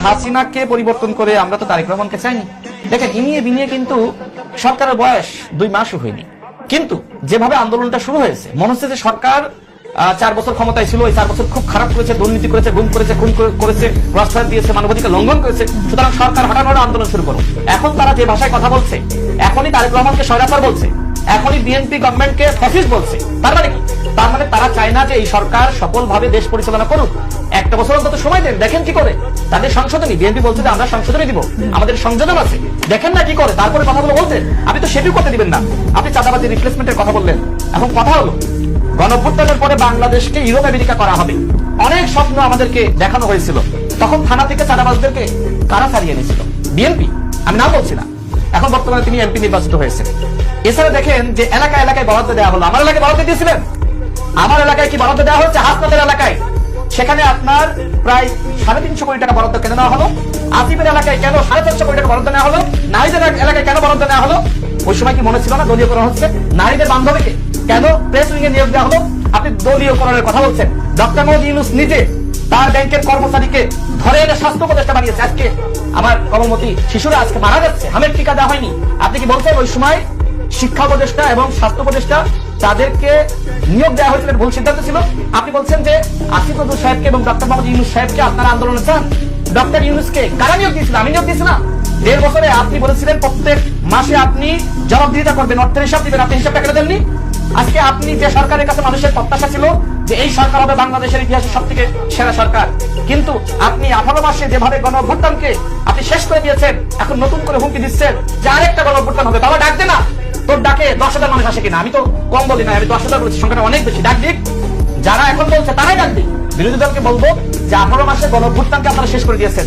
হাসিনাকে পরিবর্তন করে আমরা তো তারেক রহমানকে চাইনি। দেখেন ইনিয়ে বিনিয়ে কিন্তু সরকারের বয়স 2 মাসও হয়নি, কিন্তু যেভাবে আন্দোলনটা শুরু হয়েছে মনে হচ্ছে যে সরকার 4 বছর ক্ষমতায় ছিল, ওই 4 বছর খুব খারাপ করেছে, দুর্নীতি করেছে, গুম করেছে, খুন করেছে, প্রশ্রয় দিয়েছে, মানবাধিকার লঙ্ঘন করেছে। সুতরাং সরকার হঠানোর আন্দোলন শুরু করো। এখন তারা যে ভাষায় কথা বলছে, এখনই তারেক রহমানকে স্বৈরাচার বলছে, এখনই বিএনপি গভর্নমেন্টকে ফ্যাসিস্ট বলছে। তার মানে কি? তার মানে তারা চায় না যে এই সরকার সফলভাবে দেশ পরিচালনা করুক। একটা বছর অন্তত সময় দেন, দেখেন কি করে তাদের সংশোধনী। বিএনপি বলছে যে আমরা সংশোধনী দিব, আমাদের সংযোজন আছে, দেখেন না কি করে, তারপরে কথাগুলো বলতেন। আপনি তো সেটিও করতে দিবেন না। আপনি চাঁদাবাজি রিপ্লেসমেন্টের কথা বললেন। এখন কথা হলো গণঅভ্যুত্থানের পরে বাংলাদেশকে ইউরোপ আমেরিকা করা হবে, অনেক স্বপ্ন আমাদেরকে দেখানো হয়েছিল। তখন থানা থেকে চাঁদাবাজদেরকে কারা ছাড়িয়ে এনেছিল? বিএনপি। আমি না বলছি না, এখন বর্তমানে তিনি এমপি নির্বাচিত হয়েছেন। এছাড়া দেখেন যে এলাকায় এলাকায় বরাদ্দ দেওয়া হলো। আমার এলাকায় বরাদ্দ দিয়েছিলেন? আমার এলাকায় কি বরাদ্দ দেওয়া হচ্ছে? হাসনাদের এলাকায় সেখানে আপনার প্রায় 350 কোটি টাকা বরাদ্দ কেন নেওয়া হলো? আসিফের এলাকায় কেন 450 কোটি টাকা বরাদ্দ নেওয়া হলো? নারীদের এলাকায় কেন বরাদ্দ নেওয়া হলো? ওই সময় কি মনে ছিল না দলীয়করণ হচ্ছে? নারীদের বান্ধবীকে কেন প্রেস উইং এ নিয়োগ দেওয়া হলো? আপনি দলীয়করণের কথা বলছেন। ডক্টর মোহাম্মদ ইউনূস নিজে তার ব্যাংকের কর্মচারীকে ধরে এনে স্বাস্থ্য উপদেষ্টা বানিয়েছে। আজকে আমার কর্মমতী শিশুরা আজকে মারা যাচ্ছে, হামের টিকা দেওয়া হয়নি। আপনি কি বলছেন ওই সময় শিক্ষা উপদেষ্টা এবং স্বাস্থ্য উপদেষ্টা তাদেরকে নিয়োগ দেওয়া হয়েছিল ভুল সিদ্ধান্ত ছিল? আপনি বলছেন যে আসিফ নজরুল সাহেবকে এবং ডক্টর মোহাম্মদ ইউনূস সাহেবকে আপনারা আন্দোলনে চান। ডক্টর ইউনূসকে কারা নিয়োগ দিয়েছিল? আমি নিয়োগ দিয়েছি না। 1.5 বছরে আপনি বলেছিলেন প্রত্যেক মাসে আপনি জবাবদিহিতা করবেন, অর্থের হিসাব দিবেন, আপনি হিসাবটা কেন দেননি? আজকে আপনি যে সরকারের কাছে মানুষের প্রত্যাশা ছিল যে এই সরকার হবে বাংলাদেশের ইতিহাসের সব থেকে সেরা সরকার, কিন্তু আপনি 18 মাসে যেভাবে গণঅভ্যুত্থানকে আপনি শেষ করে দিয়েছেন, এখন নতুন করে হুমকি দিচ্ছেন যে আরেকটা গণঅভ্যুত্থান হবে। বাবা ডাক দে না, তোর ডাকে 10,000 মানুষ আসে কিনা? আমি তো কম বলি না, আমি 10,000 বলছি, সংখ্যাটা অনেক বেশি। ডাক দিক, যারা এখন বলছে তারাই ডাক দিক। বিরোধী দলকে বলবো যে 18 মাসে গণঅভ্যুত্থানকে আপনারা শেষ করে দিয়েছেন,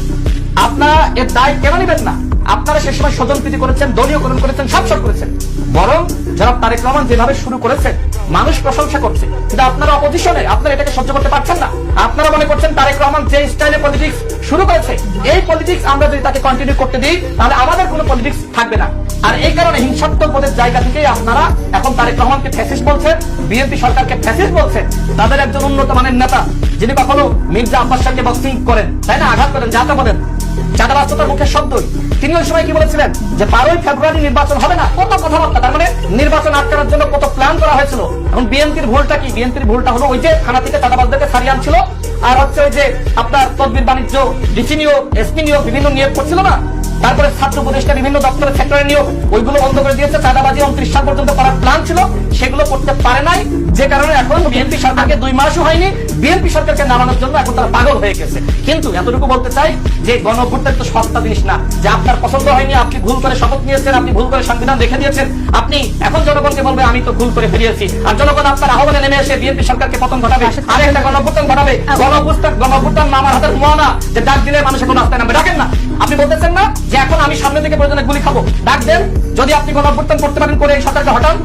আপনারা এর দায় কেন নেবেন না? আপনারা সে সময় স্বজনপ্রীতি করেছেন, দলীয়করণ করেছেন, সব করেছেন। বরং জনাব তারেক রহমান যেভাবে শুরু করেছেন মানুষ প্রশংসা করছে, কিন্তু আপনারা অপোজিশনে, আপনারা এটাকে সহ্য করতে পারছেন না। আপনারা মনে করছেন তারেক রহমান যে স্টাইলে পলিটিক্স শুরু করেছে, এই পলিটিক্স আমরা যদি তাকে কন্টিনিউ করতে দিই তাহলে আমাদের কোনো পলিটিক্স থাকবে না। আর এই কারণে হিংসাত্মক পদের জায়গা থেকে আপনারা এখন তারেক রহমানকে ফ্যাসিস্ট বলছেন, বিএনপি সরকারকে ফ্যাসিস্ট বলছেন। তাদের একজন উন্নত মানের নেতা যিনি কখনো মির্জা আব্বাস খানকে বক্সিং করেন, তাই না, আঘাত করেন, যাতা বলেন, চাঁদাবাজতার মুখের শব্দই, তিনি ওই সময় কি বলেছিলেন যে 12ই ফেব্রুয়ারি নির্বাচন হবে না। কত কথাবার্তা, তার মানে নির্বাচন আটকানোর জন্য কত প্ল্যান করা হয়েছিল। এখন বিএনপির ভুলটা কি? বিএনপির ভুলটা হলো ওই যে থানা থেকে চাঁদাবাজদেরকে ছাড়িয়ে আনছিল, আর হচ্ছে ওই যে আপনার তদবির বাণিজ্য, ডিসি নিয়োগ, এসপি নিয়োগ, বিভিন্ন নিয়োগ করছিল না। তারপরে ছাত্র উপদেষ্টা বিভিন্ন দপ্তরের সেক্টরে নিয়োগ, ওইগুলো বন্ধ করে দিয়েছে। চাঁদাবাজি 29 সাল পর্যন্ত করার প্ল্যান ছিল, সেগুলো করতে পারে নাই, যে কারণে এখন বিএনপি সরকারকে 2 মাসও হয়নি, বিএনপি সরকারকে নামানোর জন্য এখন তারা পাগল হয়ে গেছে। কিন্তু এতটুকু বলতে চাই যে গণঅভ্যুত্থান তো সস্তা জিনিস না, যে আপনার পছন্দ হয়নি, আপনি ভুল করে শপথ নিয়েছেন, আপনি ভুল করে সংবিধান রেখে দিয়েছেন, আপনি এখন জনগণকে বলবে আমি তো ভুল করে ফিরিয়েছি, আর জনগণ আপনার আহ্বানে নেমে এসে বিএনপি সরকারকে পতন ঘটাবে, আর একটা গণঅভ্যুত্থান ঘটাবে। গণঅভ্যুত্থান নামার হাতের মোয়া, যে ডাক দিলে মানুষ এখন রাস্তায় নামবে। ডাকেন না, আপনি বলতেছেন না যে এখন আমি সামনে থেকে প্রয়োজনে গুলি খাবো, ডাক দেন। যদি আপনি গণঅভ্যুত্থান করতে পারেন, করে এই সরকারকে হটান।